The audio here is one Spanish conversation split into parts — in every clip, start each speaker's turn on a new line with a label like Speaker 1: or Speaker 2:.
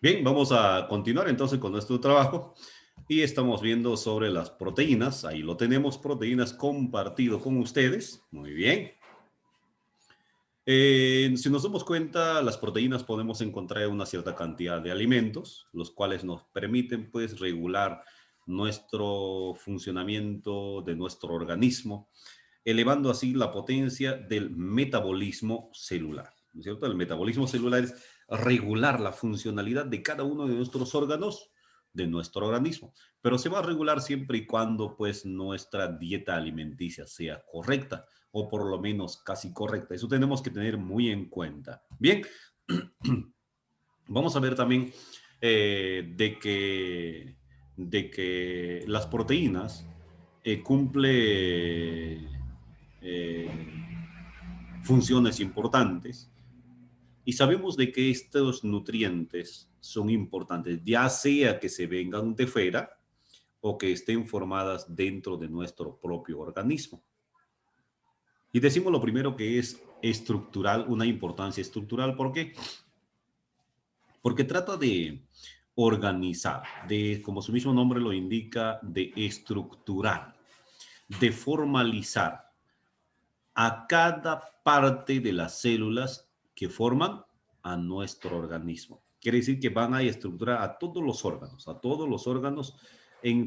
Speaker 1: Bien, vamos a continuar entonces con nuestro trabajo y estamos viendo sobre las proteínas. Ahí lo tenemos, proteínas compartido con ustedes. Muy bien. Si nos damos cuenta, las proteínas podemos encontrar una cierta cantidad de alimentos, los cuales nos permiten pues regular nuestro funcionamiento de nuestro organismo, elevando así la potencia del metabolismo celular, ¿no es cierto? El metabolismo celular es regular la funcionalidad de cada uno de nuestros órganos de nuestro organismo, pero se va a regular siempre y cuando pues nuestra dieta alimenticia sea correcta o por lo menos casi correcta. Eso tenemos que tener muy en cuenta. Bien, vamos a ver también de que las proteínas cumple funciones importantes y sabemos de que estos nutrientes son importantes, ya sea que se vengan de fuera o que estén formadas dentro de nuestro propio organismo. Y decimos lo primero que es estructural, una importancia estructural. ¿Por qué? Porque trata de organizar, de, como su mismo nombre lo indica, de estructurar, de formalizar a cada parte de las células que forman a nuestro organismo. Quiere decir que van a estructurar a todos los órganos,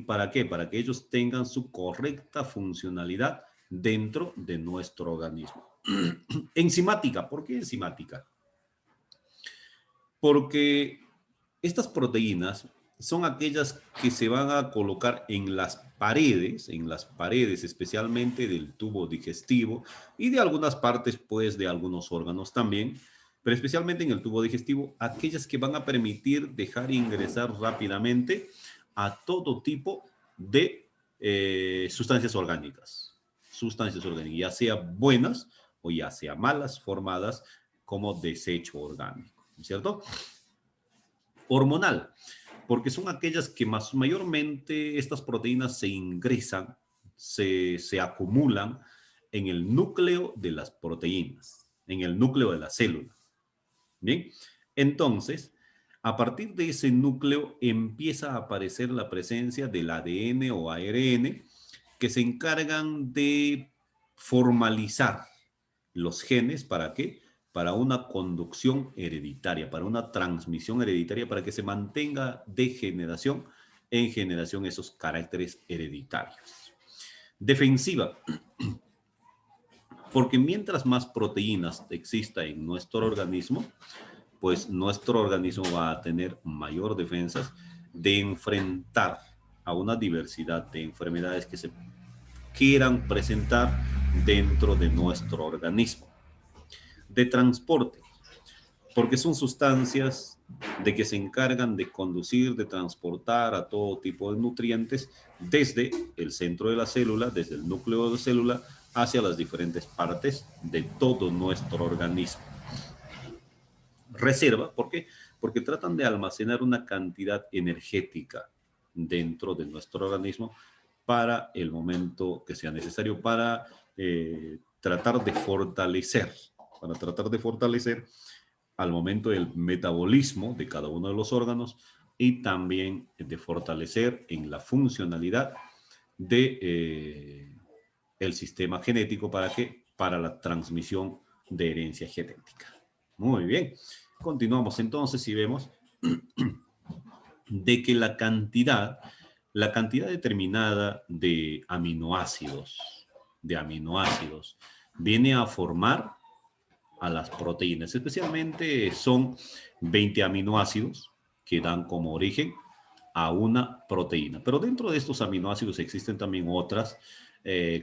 Speaker 1: ¿para qué? Para que ellos tengan su correcta funcionalidad dentro de nuestro organismo. Enzimática, ¿por qué enzimática? Porque estas proteínas son aquellas que se van a colocar en las paredes especialmente del tubo digestivo y de algunas partes, pues, de algunos órganos también, pero especialmente en el tubo digestivo, aquellas que van a permitir dejar ingresar rápidamente a todo tipo de sustancias orgánicas, ya sea buenas o ya sea malas, formadas como desecho orgánico, ¿cierto? Hormonal, porque son aquellas que mayormente estas proteínas se ingresan, se acumulan en el núcleo de las proteínas, en el núcleo de la célula. Bien, entonces, a partir de ese núcleo empieza a aparecer la presencia del ADN o ARN que se encargan de formalizar los genes. ¿Para qué? Para una conducción hereditaria, para una transmisión hereditaria, para que se mantenga de generación en generación esos caracteres hereditarios. Defensiva, porque mientras más proteínas exista en nuestro organismo, pues nuestro organismo va a tener mayor defensas de enfrentar a una diversidad de enfermedades que se quieran presentar dentro de nuestro organismo. De transporte, porque son sustancias de que se encargan de conducir, de transportar a todo tipo de nutrientes desde el centro de la célula, desde el núcleo de la célula, hacia las diferentes partes de todo nuestro organismo. Reserva, ¿por qué? Porque tratan de almacenar una cantidad energética dentro de nuestro organismo para el momento que sea necesario, tratar de fortalecer, para tratar de fortalecer al momento del metabolismo de cada uno de los órganos y también de fortalecer en la funcionalidad de el sistema genético. ¿Para qué? Para la transmisión de herencia genética. Muy bien. Continuamos entonces y vemos de que la cantidad determinada de aminoácidos, viene a formar a las proteínas. Especialmente son 20 aminoácidos que dan como origen a una proteína. Pero dentro de estos aminoácidos existen también otras,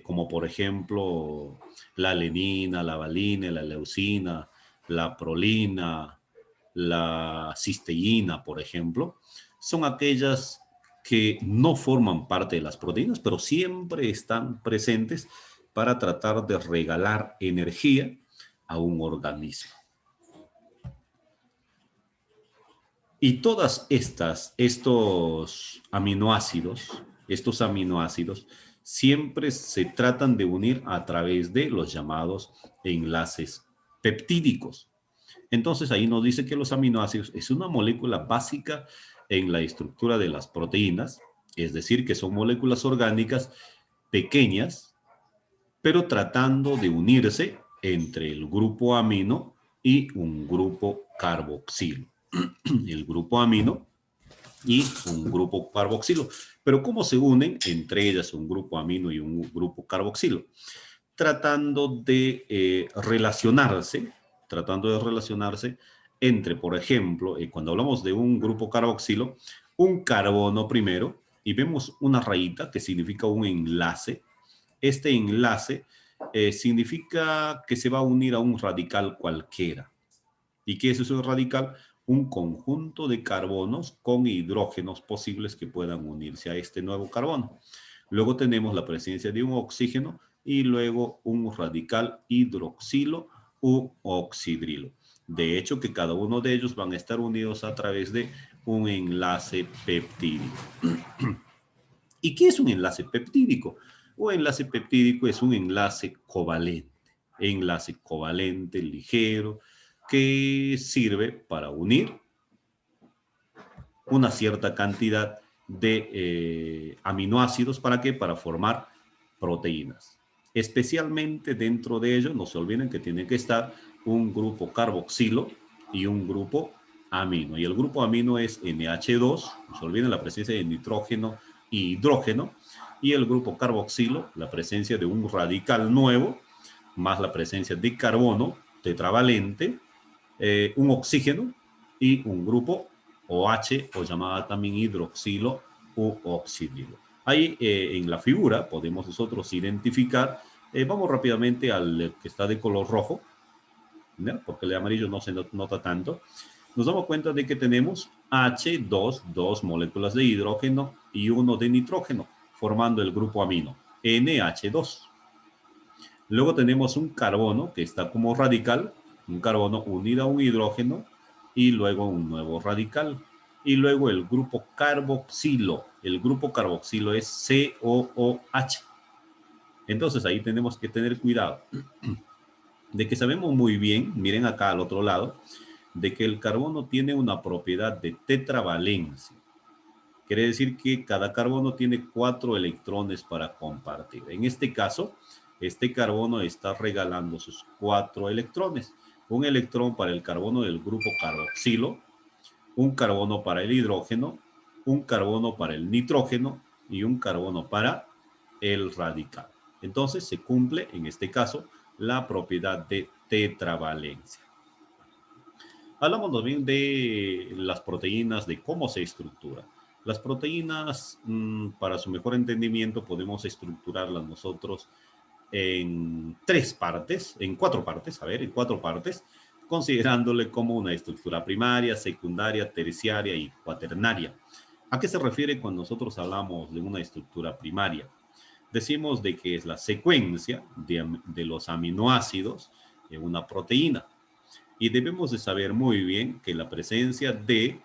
Speaker 1: como por ejemplo la alenina, la valina, la leucina, la prolina, la cisteína, por ejemplo. Son aquellas que no forman parte de las proteínas, pero siempre están presentes para tratar de regalar energía a un organismo. Y todas estos aminoácidos siempre se tratan de unir a través de los llamados enlaces peptídicos. Entonces ahí nos dice que los aminoácidos es una molécula básica en la estructura de las proteínas, es decir, que son moléculas orgánicas pequeñas, pero tratando de unirse entre el grupo amino y un grupo carboxilo. El grupo amino y un grupo carboxilo. Pero ¿cómo se unen entre ellas un grupo amino y un grupo carboxilo? Tratando de relacionarse entre, por ejemplo, cuando hablamos de un grupo carboxilo, un carbono primero, y vemos una rayita que significa un enlace. Este enlace significa que se va a unir a un radical cualquiera. ¿Y qué es ese radical? Un conjunto de carbonos con hidrógenos posibles que puedan unirse a este nuevo carbono. Luego tenemos la presencia de un oxígeno y luego un radical hidroxilo u oxidrilo. De hecho, que cada uno de ellos van a estar unidos a través de un enlace peptídico. ¿Y qué es un enlace peptídico? Un enlace peptídico es un enlace covalente ligero, que sirve para unir una cierta cantidad de aminoácidos. ¿Para qué? Para formar proteínas. Especialmente dentro de ello, no se olviden que tiene que estar un grupo carboxilo y un grupo amino. Y el grupo amino es NH2, no se olviden la presencia de nitrógeno y hidrógeno. Y el grupo carboxilo, la presencia de un radical nuevo, más la presencia de carbono tetravalente, un oxígeno y un grupo OH, o llamada también hidroxilo u oxidrilo. Ahí en la figura podemos nosotros identificar, vamos rápidamente al que está de color rojo, ¿no? Porque el amarillo no se nota tanto. Nos damos cuenta de que tenemos H2, dos moléculas de hidrógeno y uno de nitrógeno, formando el grupo amino, NH2. Luego tenemos un carbono que está como radical, un carbono unido a un hidrógeno y luego un nuevo radical. Y luego el grupo carboxilo. El grupo carboxilo es COOH. Entonces ahí tenemos que tener cuidado de que sabemos muy bien, miren acá al otro lado, de que el carbono tiene una propiedad de tetravalencia. Quiere decir que cada carbono tiene 4 electrones para compartir. En este caso, este carbono está regalando sus 4 electrones. Un electrón para el carbono del grupo carboxilo, un carbono para el hidrógeno, un carbono para el nitrógeno y un carbono para el radical. Entonces se cumple, en este caso, la propiedad de tetravalencia. Hablamos bien de las proteínas, de cómo se estructura. Las proteínas, para su mejor entendimiento, podemos estructurarlas nosotros en 4 partes, considerándole como una estructura primaria, secundaria, terciaria y cuaternaria. ¿A qué se refiere cuando nosotros hablamos de una estructura primaria? Decimos de que es la secuencia de los aminoácidos de una proteína. Y debemos de saber muy bien que la presencia de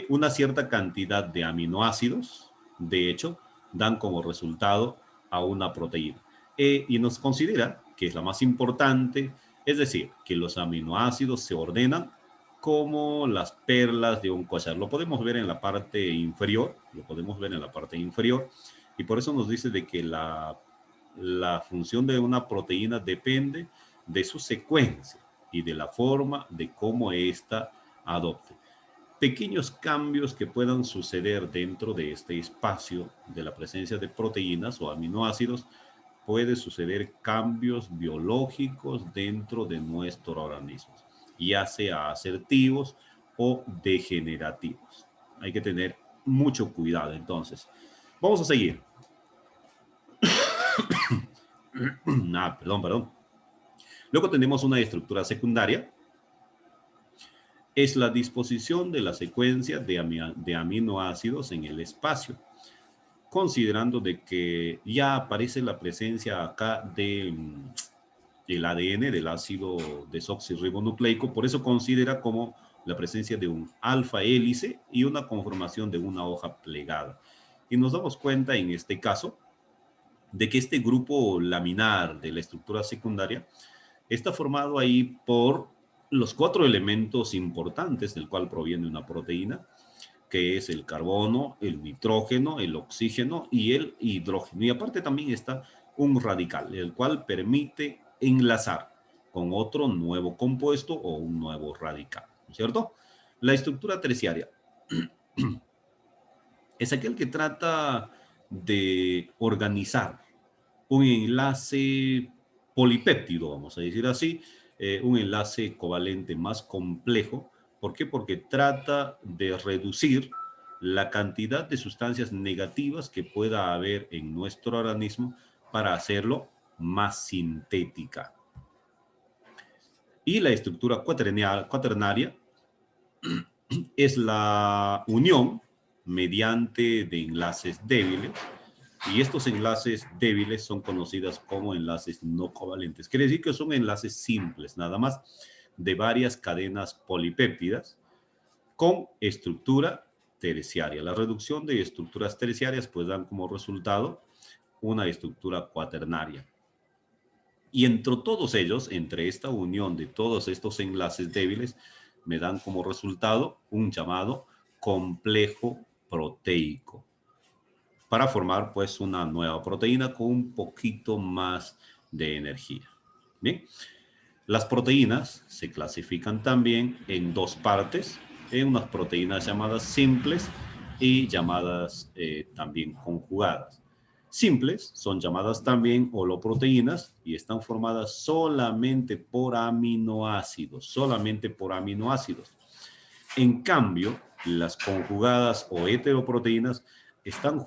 Speaker 1: una cierta cantidad de aminoácidos, de hecho, dan como resultado a una proteína. Y nos considera que es la más importante, es decir, que los aminoácidos se ordenan como las perlas de un collar. Lo podemos ver en la parte inferior, y por eso nos dice de que la función de una proteína depende de su secuencia y de la forma de cómo ésta adopte. Pequeños cambios que puedan suceder dentro de este espacio de la presencia de proteínas o aminoácidos, puede suceder cambios biológicos dentro de nuestro organismo, ya sea asertivos o degenerativos. Hay que tener mucho cuidado. Entonces, vamos a seguir. Perdón. Luego tenemos una estructura secundaria. Es la disposición de la secuencia de aminoácidos en el espacio, considerando de que ya aparece la presencia acá del ADN, del ácido desoxirribonucleico, por eso considera como la presencia de un alfa hélice y una conformación de una hoja plegada. Y nos damos cuenta en este caso de que este grupo laminar de la estructura secundaria está formado ahí por los 4 elementos importantes del cual proviene una proteína, que es el carbono, el nitrógeno, el oxígeno y el hidrógeno. Y aparte también está un radical, el cual permite enlazar con otro nuevo compuesto o un nuevo radical, ¿no es cierto? La estructura terciaria es aquel que trata de organizar un enlace polipéptido, vamos a decir así, un enlace covalente más complejo. ¿Por qué? Porque trata de reducir la cantidad de sustancias negativas que pueda haber en nuestro organismo para hacerlo más sintética. Y la estructura cuaternaria es la unión mediante de enlaces débiles, y estos enlaces débiles son conocidos como enlaces no covalentes. Quiere decir que son enlaces simples, nada más, de varias cadenas polipéptidas con estructura terciaria. La reducción de estructuras terciarias pues dan como resultado una estructura cuaternaria. Y entre todos ellos, entre esta unión de todos estos enlaces débiles, me dan como resultado un llamado complejo proteico, para formar pues una nueva proteína con un poquito más de energía. Bien, las proteínas se clasifican también en 2 partes, en unas proteínas llamadas simples y llamadas también conjugadas. Simples son llamadas también holoproteínas y están formadas solamente por aminoácidos, solamente por aminoácidos. En cambio, las conjugadas o heteroproteínas están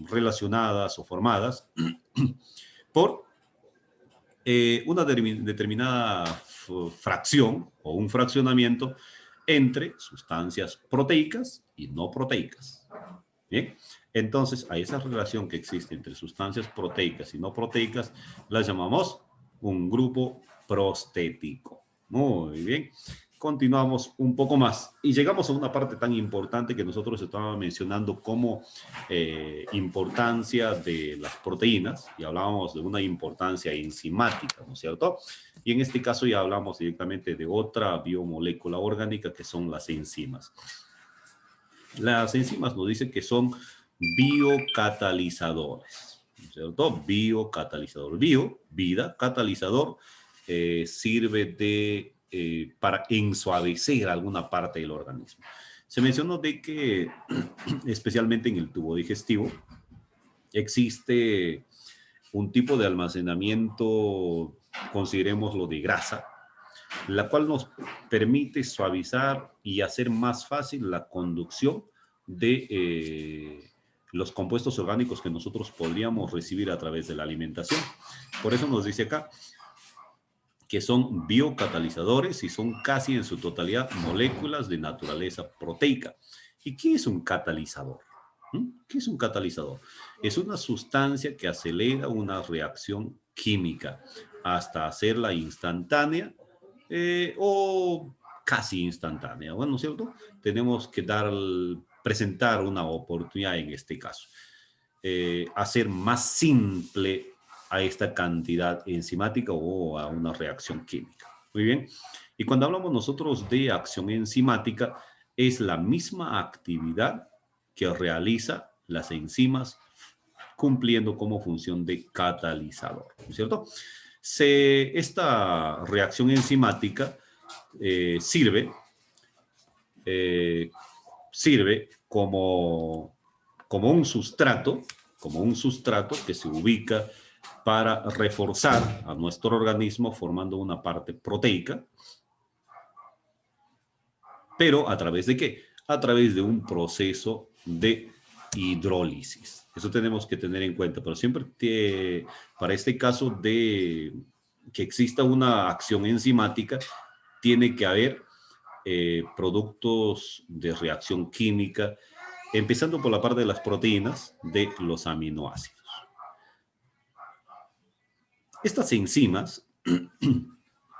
Speaker 1: relacionadas o formadas por una determinada fracción o un fraccionamiento entre sustancias proteicas y no proteicas. Bien, entonces a esa relación que existe entre sustancias proteicas y no proteicas la llamamos un grupo prostético. Muy bien. Continuamos un poco más y llegamos a una parte tan importante que nosotros estábamos mencionando como importancia de las proteínas, y hablábamos de una importancia enzimática, ¿no es cierto? Y en este caso ya hablamos directamente de otra biomolécula orgánica que son las enzimas. Las enzimas nos dicen que son biocatalizadores, ¿no es cierto? Biocatalizador, bio, vida, catalizador, sirve de para ensuavecer alguna parte del organismo. Se mencionó de que, especialmente en el tubo digestivo, existe un tipo de almacenamiento, considerémoslo de grasa, la cual nos permite suavizar y hacer más fácil la conducción de los compuestos orgánicos que nosotros podríamos recibir a través de la alimentación. Por eso nos dice acá que son biocatalizadores y son casi en su totalidad moléculas de naturaleza proteica. ¿Y qué es un catalizador? ¿Qué es un catalizador? Es una sustancia que acelera una reacción química hasta hacerla instantánea o casi instantánea. Bueno, ¿cierto? Tenemos que presentar una oportunidad en este caso. Hacer más simple a esta cantidad enzimática o a una reacción química. Muy bien. Y cuando hablamos nosotros de acción enzimática, es la misma actividad que realiza las enzimas cumpliendo como función de catalizador, ¿no es cierto? Esta reacción enzimática sirve como un sustrato que se ubica para reforzar a nuestro organismo formando una parte proteica, pero ¿a través de qué? A través de un proceso de hidrólisis. Eso tenemos que tener en cuenta, pero siempre para este caso de que exista una acción enzimática, tiene que haber productos de reacción química, empezando por la parte de las proteínas, de los aminoácidos. Estas enzimas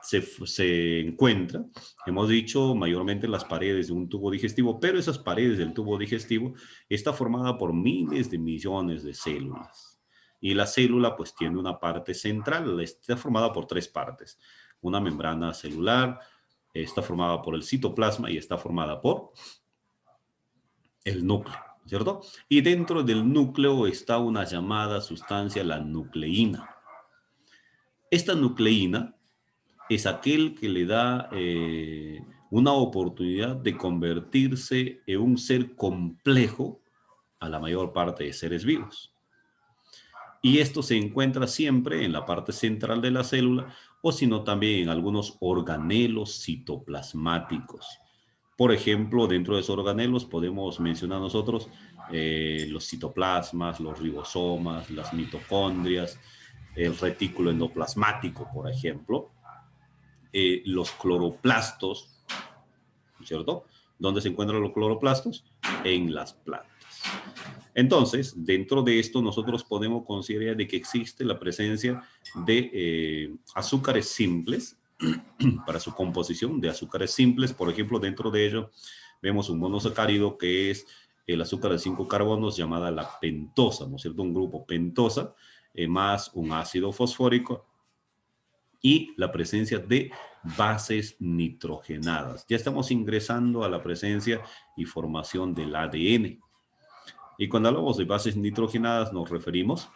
Speaker 1: se encuentran, hemos dicho, mayormente en las paredes de un tubo digestivo, pero esas paredes del tubo digestivo está formada por miles de millones de células. Y la célula pues tiene una parte central, está formada por tres partes. Una membrana celular, está formada por el citoplasma y está formada por el núcleo, ¿cierto? Y dentro del núcleo está una llamada sustancia, la nucleína. Esta nucleína es aquel que le da una oportunidad de convertirse en un ser complejo a la mayor parte de seres vivos. Y esto se encuentra siempre en la parte central de la célula o sino también en algunos organelos citoplasmáticos. Por ejemplo, dentro de esos organelos podemos mencionar nosotros los citoplasmas, los ribosomas, las mitocondrias, el retículo endoplasmático, por ejemplo, los cloroplastos, ¿cierto? ¿Dónde se encuentran los cloroplastos? En las plantas. Entonces, dentro de esto nosotros podemos considerar de que existe la presencia de azúcares simples para su composición de azúcares simples. Por ejemplo, dentro de ello vemos un monosacárido que es el azúcar de 5 carbonos llamada la pentosa, ¿no es cierto? Un grupo pentosa más un ácido fosfórico y la presencia de bases nitrogenadas. Ya estamos ingresando a la presencia y formación del ADN. Y cuando hablamos de bases nitrogenadas nos referimos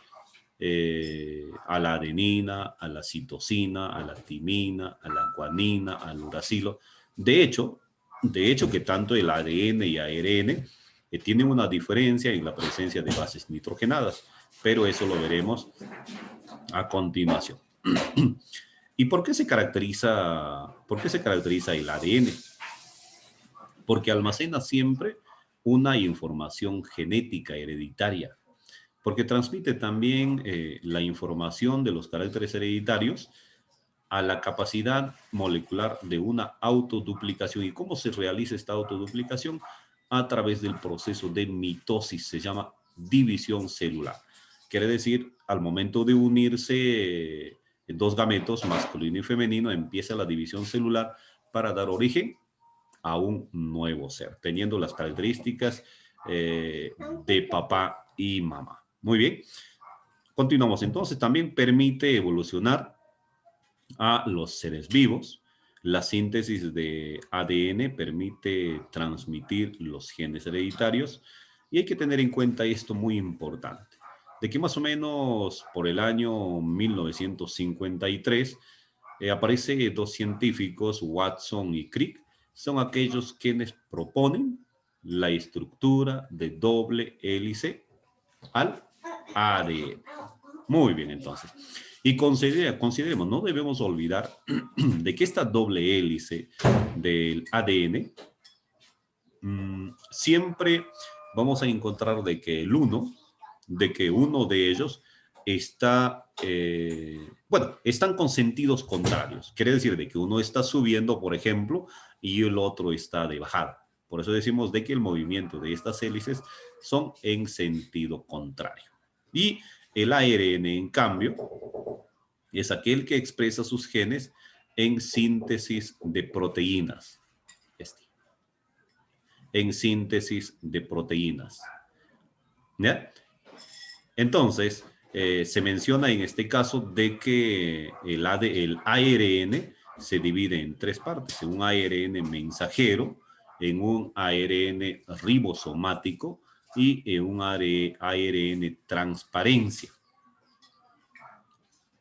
Speaker 1: a la adenina, a la citosina, a la timina, a la guanina, al uracilo. De hecho que tanto el ADN y ARN tienen una diferencia en la presencia de bases nitrogenadas, pero eso lo veremos a continuación. ¿Y por qué se caracteriza el ADN? Porque almacena siempre una información genética hereditaria, porque transmite también la información de los caracteres hereditarios a la capacidad molecular de una autoduplicación. ¿Y cómo se realiza esta autoduplicación? A través del proceso de mitosis, se llama división celular. Quiere decir, al momento de unirse dos gametos, masculino y femenino, empieza la división celular para dar origen a un nuevo ser, teniendo las características de papá y mamá. Muy bien. Continuamos. Entonces, también permite evolucionar a los seres vivos. La síntesis de ADN permite transmitir los genes hereditarios y hay que tener en cuenta esto muy importante, de que más o menos por el año 1953 aparece dos científicos, Watson y Crick, son aquellos quienes proponen la estructura de doble hélice al ADN. Muy bien, entonces. Y consideremos, no debemos olvidar de que esta doble hélice del ADN siempre vamos a encontrar de que uno de ellos está, están con sentidos contrarios. Quiere decir de que uno está subiendo, por ejemplo, y el otro está de bajada. Por eso decimos de que el movimiento de estas hélices son en sentido contrario. Y el ARN, en cambio, es aquel que expresa sus genes en síntesis de proteínas. En síntesis de proteínas. ¿Ya? Entonces, se menciona en este caso de que el ARN se divide en tres partes, en un ARN mensajero, en un ARN ribosomático y en un ARN transparencia.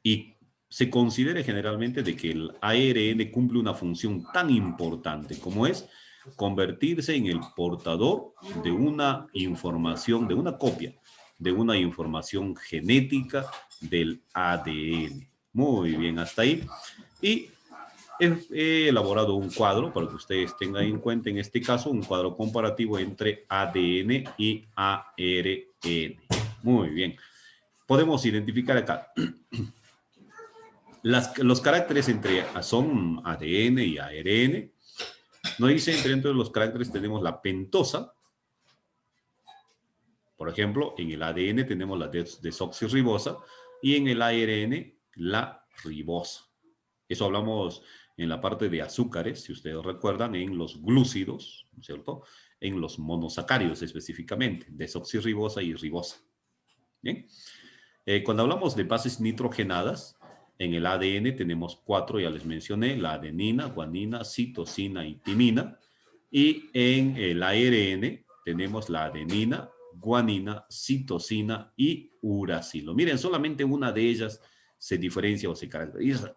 Speaker 1: Y se considera generalmente de que el ARN cumple una función tan importante como es convertirse en el portador de una información, de una copia, de una información genética del ADN. Muy bien, hasta ahí. Y he elaborado un cuadro para que ustedes tengan en cuenta, en este caso, un cuadro comparativo entre ADN y ARN. Muy bien. Podemos identificar acá los caracteres son ADN y ARN. Nos dice, entre los caracteres tenemos la pentosa. Por ejemplo, en el ADN tenemos la desoxirribosa y en el ARN la ribosa. Eso hablamos en la parte de azúcares, si ustedes recuerdan, en los glúcidos, ¿cierto? En los monosacáridos específicamente, desoxirribosa y ribosa. ¿Bien? Cuando hablamos de bases nitrogenadas, en el ADN tenemos 4, ya les mencioné, la adenina, guanina, citosina y timina. Y en el ARN tenemos la adenina, guanina, citosina y uracilo. Miren, solamente una de ellas se diferencia o se caracteriza.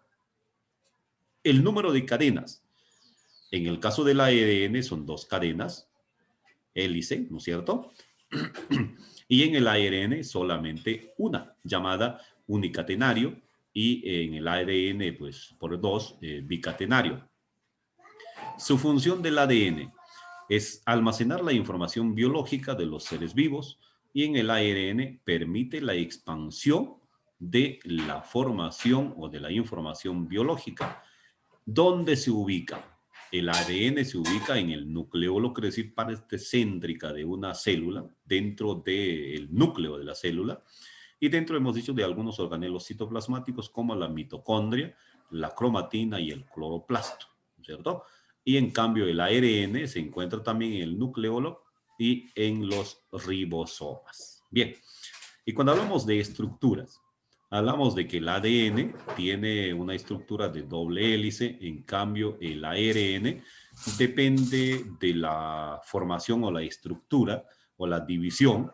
Speaker 1: El número de cadenas. En el caso del ARN son 2 cadenas, hélice, ¿no es cierto? Y en el ARN solamente una, llamada unicatenario, y en el ADN, pues por 2, bicatenario. Su función del ADN es almacenar la información biológica de los seres vivos, y en el ARN permite la expansión de la formación o de la información biológica. ¿Dónde se ubica? El ADN se ubica en el nucleolo, quiere decir parte céntrica de una célula, dentro del núcleo de la célula, y dentro hemos dicho de algunos organelos citoplasmáticos como la mitocondria, la cromatina y el cloroplasto, ¿cierto? Y en cambio el ARN se encuentra también en el nucleolo y en los ribosomas. Bien, y cuando hablamos de estructuras, hablamos de que el ADN tiene una estructura de doble hélice, en cambio el ARN depende de la formación o la estructura o la división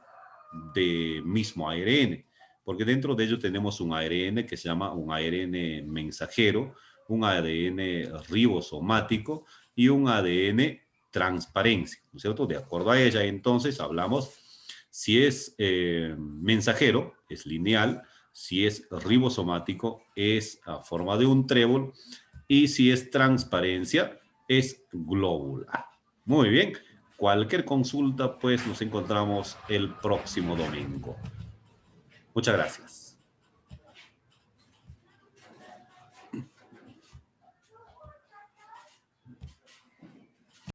Speaker 1: de mismo ARN, porque dentro de ello tenemos un ARN que se llama un ARN mensajero, un ADN ribosomático y un ADN transparencia, ¿no es cierto? De acuerdo a ella, entonces hablamos si es mensajero, es lineal; si es ribosomático, es a forma de un trébol; y si es transparencia, es globular. Muy bien. Cualquier consulta, pues nos encontramos el próximo domingo. Muchas gracias.